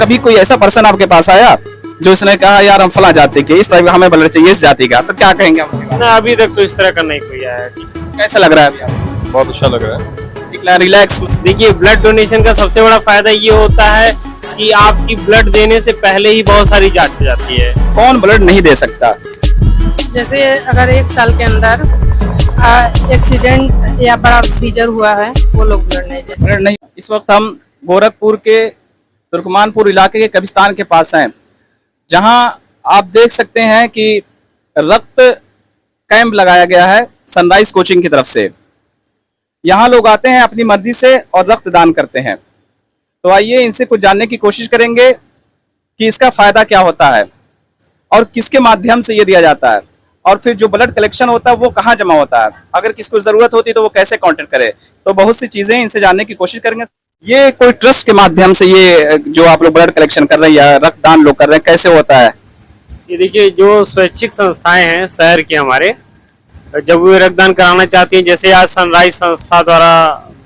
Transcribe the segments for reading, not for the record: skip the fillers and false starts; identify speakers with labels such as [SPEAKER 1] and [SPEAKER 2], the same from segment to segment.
[SPEAKER 1] कभी कोई ऐसा पर्सन आपके पास आया जो इसने कहा यार हम फला जाति के इस तरह का हमें ब्लड चाहिए इस जाति का, तो क्या कहेंगे आप उसके बारे
[SPEAKER 2] ना, अभी तक तो इस तरह का नहीं कोई आया है।
[SPEAKER 1] में? कैसा लग रहा है अभी आपको?
[SPEAKER 3] बहुत अच्छा लग रहा है।
[SPEAKER 1] रिलैक्स।
[SPEAKER 2] देखिए, ब्लड डोनेशन का सबसे बड़ा फायदा ये होता है कि आपकी ब्लड देने से पहले ही बहुत सारी जांच हो जाती है।
[SPEAKER 1] कौन ब्लड नहीं दे सकता?
[SPEAKER 4] जैसे अगर 1 साल के अंदर एक्सीडेंट या बड़ा सीजर हुआ है, वो लोग ब्लड नहीं दे सकते।
[SPEAKER 1] ब्लड नहीं। इस वक्त हम गोरखपुर के तुर्कमानपुर इलाके के कब्रिस्तान के पास हैं, जहां आप देख सकते हैं कि रक्त कैंप लगाया गया है सनराइज कोचिंग की तरफ से। यहाँ लोग आते हैं अपनी मर्जी से और रक्त दान करते हैं। तो आइए इनसे कुछ जानने की कोशिश करेंगे कि इसका फायदा क्या होता है और किसके माध्यम से ये दिया जाता है, और फिर जो ब्लड कलेक्शन होता है वो कहाँ जमा होता है, अगर किसको जरूरत होती है तो वो कैसे कांटेक्ट करे। तो बहुत सी चीजें इनसे जानने की कोशिश करेंगे। ये कोई ट्रस्ट के माध्यम से ये जो आप लोग ब्लड कलेक्शन कर रहे हैं या रक्तदान लोग कर रहे हैं, कैसे होता है?
[SPEAKER 2] ये देखिए, जो स्वैच्छिक संस्थाएं हैं शहर के हमारे, जब वे रक्तदान कराना चाहती हैं, जैसे आज सनराइज संस्था द्वारा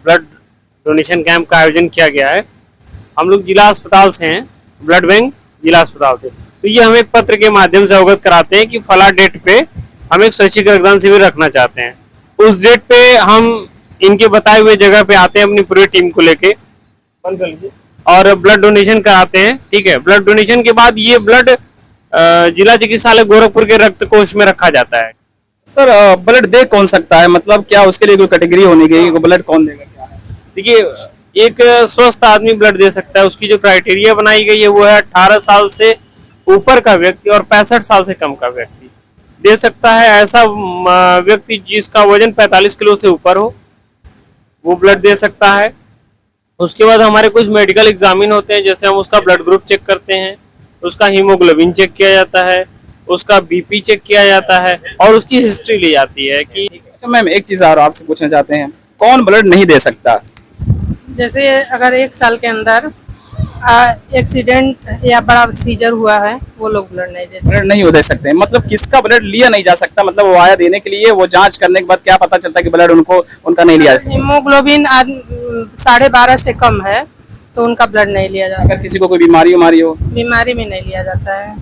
[SPEAKER 2] ब्लड डोनेशन कैंप का आयोजन किया गया है, हम लोग जिला अस्पताल से हैं, ब्लड बैंक जिला अस्पताल से, तो ये हम एक पत्र के माध्यम से अवगत कराते हैं कि फला डेट पे हम एक स्वैच्छिक रक्तदान शिविर रखना चाहते हैं। उस डेट पे हम इनके बताए हुए जगह पे आते हैं अपनी पूरी टीम को लेके और ब्लड डोनेशन कराते हैं। ठीक है, ब्लड डोनेशन के बाद ये ब्लड जिला चिकित्सालय गोरखपुर के रक्त कोष में रखा जाता है।
[SPEAKER 1] सर ब्लड दे कौन सकता है, मतलब क्या उसके लिए कोई कैटेगरी होनी चाहिए? ब्लड कौन देगा, क्या है?
[SPEAKER 2] देखिए, एक स्वस्थ आदमी ब्लड दे सकता है। उसकी जो क्राइटेरिया बनाई गई है वो है 18 साल से ऊपर का व्यक्ति और 65 साल से कम का व्यक्ति दे सकता है। ऐसा व्यक्ति जिसका वजन 45 किलो से ऊपर हो वो ब्लड दे सकता है। उसके बाद हमारे कुछ मेडिकल एग्जामिन होते हैं, जैसे हम उसका ब्लड ग्रुप चेक करते हैं, उसका हीमोग्लोबिन चेक किया जाता है, उसका बीपी चेक किया जाता है और उसकी हिस्ट्री ली जाती है कि।
[SPEAKER 1] अच्छा मैम, एक चीज और आपसे पूछना चाहते हैं, कौन ब्लड नहीं दे सकता?
[SPEAKER 4] जैसे अगर 1 साल के अंदर एक्सीडेंट या बड़ा सीजर हुआ है, वो लोग ब्लड नहीं दे सकते।
[SPEAKER 1] ब्लड नहीं दे सकते, मतलब किसका ब्लड लिया नहीं जा सकता? मतलब वो आया देने के लिए, वो जांच करने के बाद क्या पता चलता है कि ब्लड उनका नहीं लिया?
[SPEAKER 4] हीमोग्लोबिन 12.5 से कम है तो उनका ब्लड नहीं लिया जाता।
[SPEAKER 1] अगर किसी को कोई बीमारी हो,
[SPEAKER 4] बीमारी में नहीं लिया जाता है,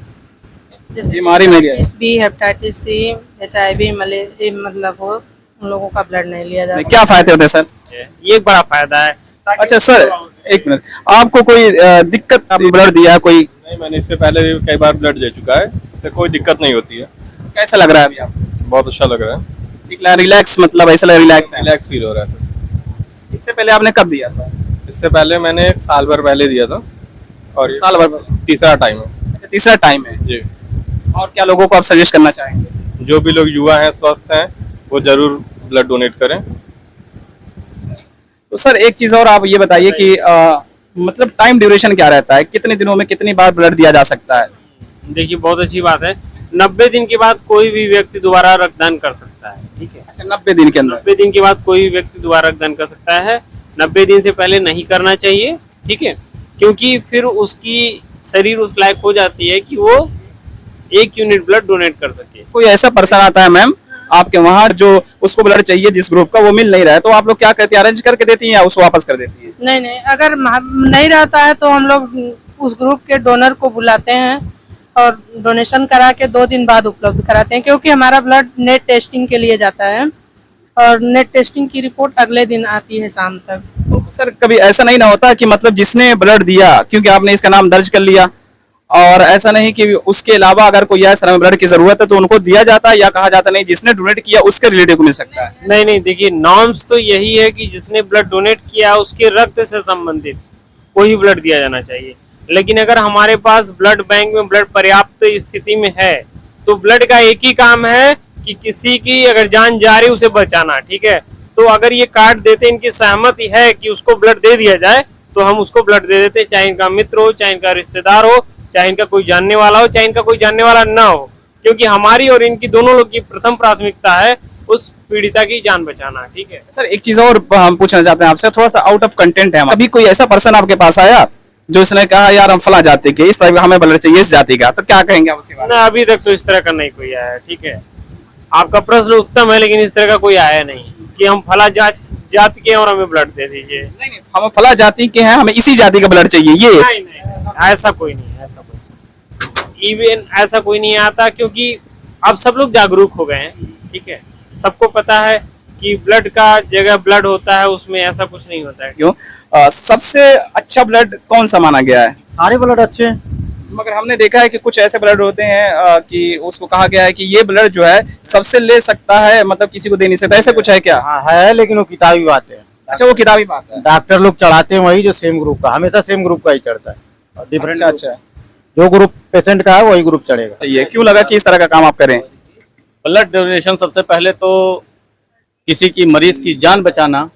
[SPEAKER 4] जैसे
[SPEAKER 1] बीमारी में लिया,
[SPEAKER 4] B, hepatitis C, HIV, malaria, मतलब हो, उन लोगों का ब्लड नहीं लिया जाता।
[SPEAKER 1] क्या फायदे होते हैं सर?
[SPEAKER 2] ये एक बड़ा फायदा है।
[SPEAKER 1] अच्छा सर, एक मिनट, आपको कोई दिक्कत ब्लड दिया कोई?
[SPEAKER 3] नहीं, मैंने इससे पहले भी कई बार ब्लड दे चुका है, इससे कोई दिक्कत नहीं होती है।
[SPEAKER 1] कैसा लग रहा है अभी आपको?
[SPEAKER 3] बहुत अच्छा लग रहा है।
[SPEAKER 1] रिलैक्स, मतलब ऐसा रिलैक्स है?
[SPEAKER 3] रिलैक्स फील हो रहा है सर।
[SPEAKER 1] इससे पहले आपने कब दिया था?
[SPEAKER 3] इससे पहले मैंने 1 साल भर पहले दिया था और
[SPEAKER 1] साल भर?
[SPEAKER 3] तीसरा टाइम है।
[SPEAKER 1] तीसरा टाइम है
[SPEAKER 3] जी।
[SPEAKER 1] और क्या लोगों को आप सजेस्ट करना चाहेंगे?
[SPEAKER 3] जो भी लोग युवा हैं, स्वस्थ हैं, वो जरूर ब्लड डोनेट करें।
[SPEAKER 1] तो सर एक चीज और आप ये बताइए कि मतलब टाइम ड्यूरेशन क्या रहता है, कितने दिनों में कितनी बार ब्लड दिया जा सकता है?
[SPEAKER 2] देखिए, बहुत अच्छी बात है, 90 दिन के बाद कोई भी व्यक्ति दोबारा रक्तदान कर सकता है। ठीक है,
[SPEAKER 1] अच्छा 90 दिन के अंदर?
[SPEAKER 2] 90 दिन के बाद कोई भी व्यक्ति दोबारा रक्तदान कर सकता है। 90 दिन से पहले नहीं करना चाहिए। ठीक है, क्योंकि फिर उसकी शरीर उस लायक हो जाती है कि वो 1 यूनिट ब्लड डोनेट कर सके।
[SPEAKER 1] कोई ऐसा पर्सन आता है मैम आपके वहाँ जो उसको ब्लड चाहिए जिस ग्रुप का, वो मिल नहीं रहा है, तो आप लोग क्या कहते हैं, अरेंज करके देती हैं या उसको वापस कर देती है?
[SPEAKER 4] नहीं, अगर नहीं रहता है तो हम लोग उस ग्रुप के डोनर को बुलाते हैं और डोनेशन करा के 2 दिन बाद उपलब्ध कराते हैं, क्योंकि हमारा ब्लड नेट टेस्टिंग के लिए जाता है और नेट टेस्टिंग की रिपोर्ट अगले दिन आती है शाम तक।
[SPEAKER 1] तो सर कभी ऐसा नहीं ना होता कि मतलब जिसने ब्लड दिया, क्योंकि आपने इसका नाम दर्ज कर लिया, और ऐसा नहीं कि उसके अलावा अगर कोई ऐसा ब्लड की जरूरत है तो उनको दिया जाता है, या कहा जाता नहीं जिसने डोनेट किया उसके रिलेटिव को मिल सकता है?
[SPEAKER 2] नहीं, देखिए, नॉर्म्स तो यही है कि जिसने ब्लड डोनेट किया उसके रक्त से संबंधित कोई ब्लड दिया जाना चाहिए। लेकिन अगर हमारे पास ब्लड बैंक में ब्लड पर्याप्त स्थिति में है तो ब्लड का एक ही काम है कि किसी की अगर जान जा रही उसे बचाना। ठीक है, तो अगर ये कार्ड देते, इनकी सहमति है कि उसको ब्लड दे दिया जाए, तो हम उसको ब्लड दे देते, चाहे इनका मित्र हो, चाहे इनका रिश्तेदार हो, चाहे इनका कोई जानने वाला हो, चाहे इनका कोई जानने वाला ना हो, क्योंकि हमारी और इनकी दोनों लोग की प्रथम प्राथमिकता है उस पीड़िता की जान बचाना। ठीक है
[SPEAKER 1] सर, एक चीज और हम पूछना चाहते हैं आपसे, थोड़ा सा आउट ऑफ कंटेंट है। कभी कोई ऐसा पर्सन आपके पास आया जो इसने कहा यार हम फला जाति के इस तरह का हमें ब्लड चाहिए इस जाति का, तो क्या कहेंगे आप उसके बारे में?
[SPEAKER 2] ना, अभी तक तो इस तरह का नहीं कोई आया है। ठीक है, आपका प्रश्न उत्तम है, लेकिन इस तरह का कोई आया नहीं कि हम फला जाति के और हमें ब्लड दे दीजिए।
[SPEAKER 1] नहीं, हम फला जाति के हैं, हमें इसी जाति का ब्लड चाहिए, ये
[SPEAKER 2] नहीं, ऐसा कोई नहीं है, ऐसा कोई इवन ऐसा कोई नहीं आता, क्योंकि अब सब लोग जागरूक हो गए हैं। ठीक है, सबको पता है कि ब्लड का जगह ब्लड होता है, उसमें ऐसा कुछ नहीं होता है।
[SPEAKER 1] क्यों सबसे अच्छा ब्लड कौन सा माना गया है?
[SPEAKER 5] सारे ब्लड अच्छे हैं।
[SPEAKER 1] मगर हमने देखा है कि कुछ ऐसे ब्लड होते हैं कि उसको कहा गया है कि ये ब्लड जो है सबसे ले सकता है, मतलब किसी को दे नहीं सकता, ऐसे कुछ है क्या?
[SPEAKER 5] हाँ है, लेकिन वो किताबी बात है।
[SPEAKER 1] अच्छा, वो किताबी बात है।
[SPEAKER 5] डॉक्टर लोग चढ़ाते हैं वही जो सेम ग्रुप का, हमेशा सेम ग्रुप का ही चढ़ता है। डिफरेंट
[SPEAKER 1] अच्छा,
[SPEAKER 5] जो ग्रुप पेशेंट का है वही ग्रुप चढ़ेगा।
[SPEAKER 1] ये क्यों लगा कि इस तरह का काम आप करें?
[SPEAKER 6] ब्लड डोनेशन सबसे पहले तो किसी की मरीज की जान बचाना,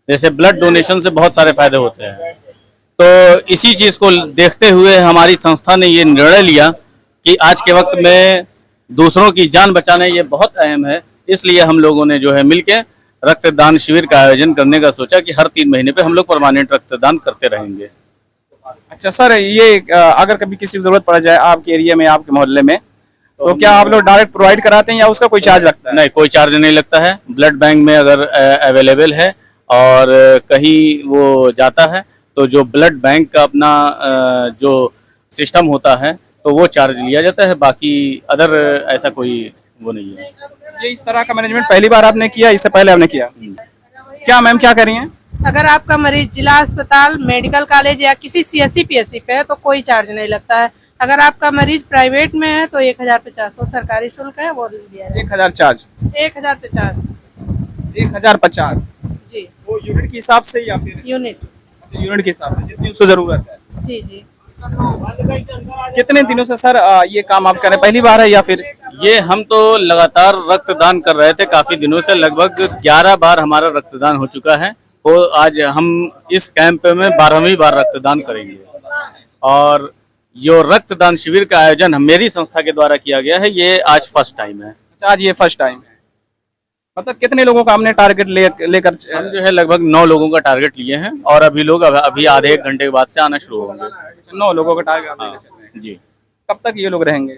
[SPEAKER 6] जैसे ब्लड डोनेशन से बहुत सारे फायदे होते हैं। तो इसी चीज को देखते हुए हमारी संस्था ने ये निर्णय लिया कि आज के वक्त में दूसरों की जान बचाना ये बहुत अहम है। इसलिए हम लोगों ने जो है मिलके रक्तदान शिविर का आयोजन करने का सोचा कि हर 3 महीने पे हम लोग परमानेंट रक्तदान करते रहेंगे।
[SPEAKER 1] अच्छा सर, ये अगर कभी किसी को जरूरत पड़ जाए आपके एरिया में, आपके मोहल्ले में, तो क्या आप लोग डायरेक्ट प्रोवाइड कराते हैं या उसका कोई चार्ज लगता है?
[SPEAKER 6] नहीं, कोई चार्ज नहीं लगता है। ब्लड बैंक में अगर अवेलेबल है और कहीं वो जाता है तो जो ब्लड बैंक का अपना जो सिस्टम होता है तो वो चार्ज लिया जाता है, बाकी अदर ऐसा कोई वो नहीं है।
[SPEAKER 1] ये इस तरह का मैनेजमेंट पहली बार आपने किया, इससे पहले आपने किया? क्या मैम, क्या करी हैं?
[SPEAKER 4] अगर आपका मरीज जिला अस्पताल, मेडिकल कॉलेज या किसी CSC PSC पे है तो कोई चार्ज नहीं लगता है। अगर आपका मरीज प्राइवेट में है तो 1050, वो सरकारी शुल्क है, वो दिया जाए।
[SPEAKER 1] 1000 चार्ज?
[SPEAKER 4] 1050
[SPEAKER 1] 1050
[SPEAKER 4] जी,
[SPEAKER 1] वो यूनिट के हिसाब से या फिर?
[SPEAKER 4] यूनिट।
[SPEAKER 1] अच्छा, यूनिट के हिसाब से जितनी उसको जरूरत है।
[SPEAKER 4] जी जी।
[SPEAKER 1] कितने दिनों से सर ये काम आप कर रहे हैं, पहली बार है या फिर?
[SPEAKER 6] ये हम तो लगातार रक्तदान कर रहे थे काफी दिनों से, लगभग 11 बार हमारा रक्तदान हो चुका है। तो आज हम इस कैंप में 12वीं बार रक्तदान करेंगे। और जो रक्तदान शिविर का आयोजन मेरी संस्था के द्वारा किया गया है, ये आज फर्स्ट टाइम है।
[SPEAKER 1] अच्छा, आज ये फर्स्ट टाइम है। मतलब कितने लोगों का हमने टारगेट लेकर
[SPEAKER 6] हम जो है लगभग 9 लोगों का टारगेट लिए हैं और अभी लोग अभी आधे 1 घंटे के बाद से आना शुरू होंगे।
[SPEAKER 1] 9 लोगों का टारगेट आप लेकर चल रहे हैं।
[SPEAKER 6] जी,
[SPEAKER 1] कब तक ये लोग रहेंगे?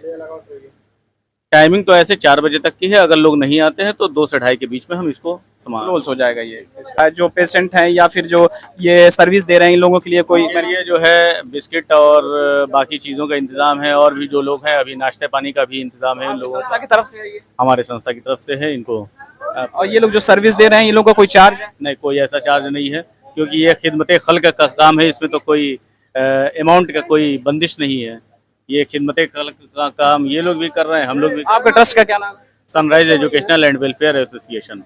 [SPEAKER 6] टाइमिंग तो ऐसे 4 बजे तक की है। अगर लोग नहीं आते हैं तो 2 से 2:30 के बीच में हम इसको
[SPEAKER 1] क्लोज हो जाएगा ये। जो पेशेंट हैं या फिर जो ये सर्विस दे रहे हैं इन लोगों के लिए कोई?
[SPEAKER 6] ये जो है बिस्किट और बाकी चीज़ों का इंतजाम है, और भी जो लोग हैं अभी नाश्ते पानी का भी इंतजाम है इन लोगों
[SPEAKER 1] संस्था
[SPEAKER 6] का।
[SPEAKER 1] की तरफ से है ये?
[SPEAKER 6] हमारे संस्था की तरफ से है इनको।
[SPEAKER 1] और ये लोग जो सर्विस दे रहे हैं इन लोगों का कोई चार्ज है?
[SPEAKER 6] नहीं, कोई ऐसा चार्ज नहीं है, क्योंकि ये खिदमत खल्क का काम है। इसमें तो कोई अमाउंट का कोई बंदिश नहीं है। ये खिदमत खल्क का काम ये लोग भी कर रहे हैं, हम लोग भी।
[SPEAKER 1] आपका ट्रस्ट का क्या नाम है?
[SPEAKER 6] Sunrise educational and welfare association.